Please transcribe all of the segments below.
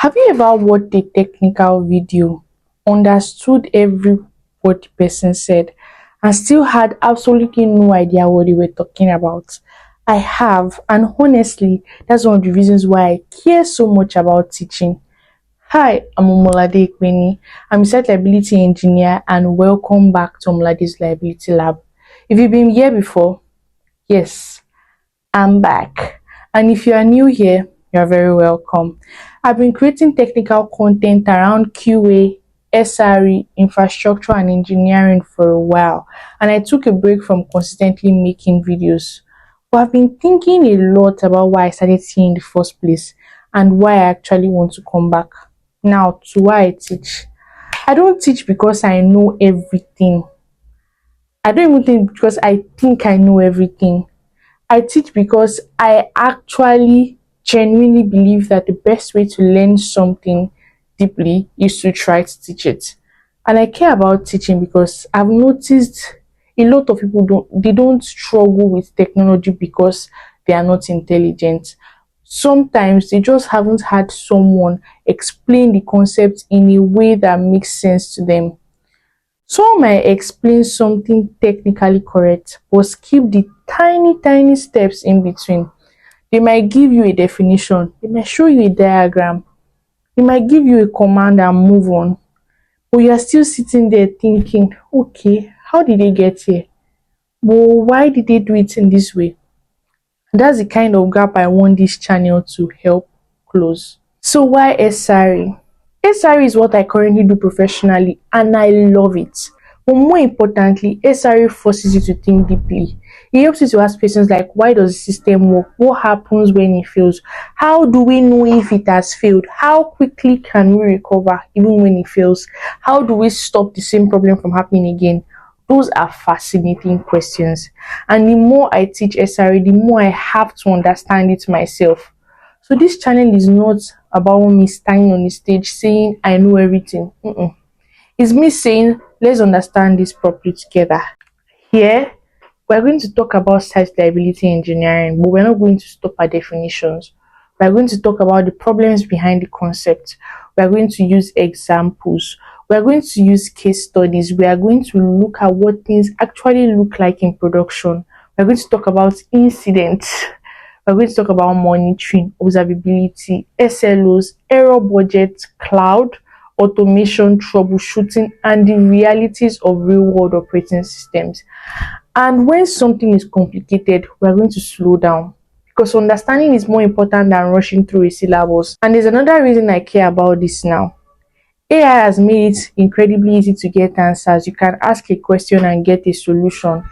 Have you ever watched a technical video, understood every word the person said, and still had absolutely no idea what they were talking about? I have, and honestly, that's one of the reasons why I care so much about teaching. Hi, I'm Omolade Ekweni. I'm a site liability engineer, and welcome back to Omolade's Liability Lab. If you've been here before, yes, I'm back. And if you are new here, you're very welcome. I've been creating technical content around QA, SRE, infrastructure, and engineering for a while, and I took a break from consistently making videos. But I've been thinking a lot about why I started here in the first place and why I actually want to come back. Now, to why I teach. I don't teach because I know everything. I don't even think because I think I know everything. I teach because I actually genuinely believe that the best way to learn something deeply is to try to teach it. And I care about teaching because I've noticed a lot of people don't struggle with technology because they are not intelligent. Sometimes they just haven't had someone explain the concept in a way that makes sense to them. Someone might explain something technically correct, but skip the tiny steps in between. They might give you a definition, they might show you a diagram, they might give you a command and move on. But you are still sitting there thinking, okay, how did they get here? But why did they do it in this way? That's the kind of gap I want this channel to help close. So why SRE? SRE is what I currently do professionally and I love it. But more importantly, SRE forces you to think deeply. It helps you to ask questions like, why does the system work? What happens when it fails? How do we know if it has failed? How quickly can we recover even when it fails? How do we stop the same problem from happening again? Those are fascinating questions. And the more I teach SRE, the more I have to understand it myself. So this channel is not about me standing on the stage saying I know everything. It's me saying let's understand this properly together. Here, we're going to talk about site liability engineering, but we're not going to stop at definitions. We're going to talk about the problems behind the concept. We're going to use examples. We're going to use case studies. We are going to look at what things actually look like in production. We're going to talk about incidents. We're going to talk about monitoring, observability, SLOs, error budget, cloud, automation, troubleshooting, and the realities of real-world operating systems. And when something is complicated, we're going to slow down because understanding is more important than rushing through a syllabus. And there's another reason I care about this now. AI has made it incredibly easy to get answers. You can ask a question and get a solution,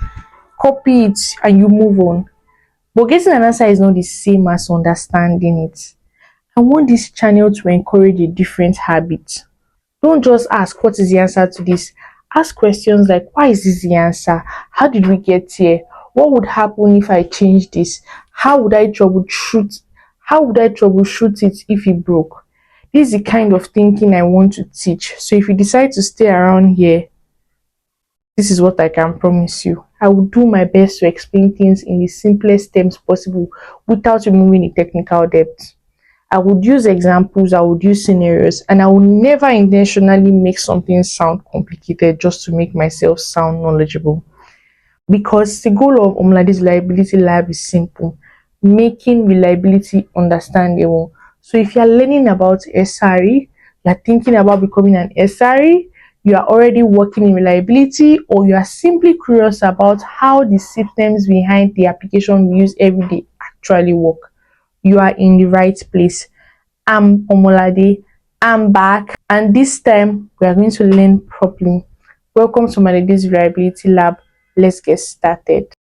copy it, and you move on. But getting an answer is not the same as understanding it. I want this channel to encourage a different habit. Don't just ask what is the answer to this. Ask questions like why is this the answer? How did we get here? What would happen if I change this? How would I troubleshoot? How would I troubleshoot it if it broke? This is the kind of thinking I want to teach. So if you decide to stay around here, this is what I can promise you. I will do my best to explain things in the simplest terms possible without removing the technical depth. I would use examples, I would use scenarios, and I will never intentionally make something sound complicated just to make myself sound knowledgeable. Because the goal of Omolade's Reliability Lab is simple, making reliability understandable. So if you are learning about SRE, you are thinking about becoming an SRE, you are already working in reliability, or you are simply curious about how the systems behind the application we use every day actually work, you are in the right place. I'm Omolade, I'm back, and this time we are going to learn properly. Welcome to Omolade's Reliability Lab. Let's get started.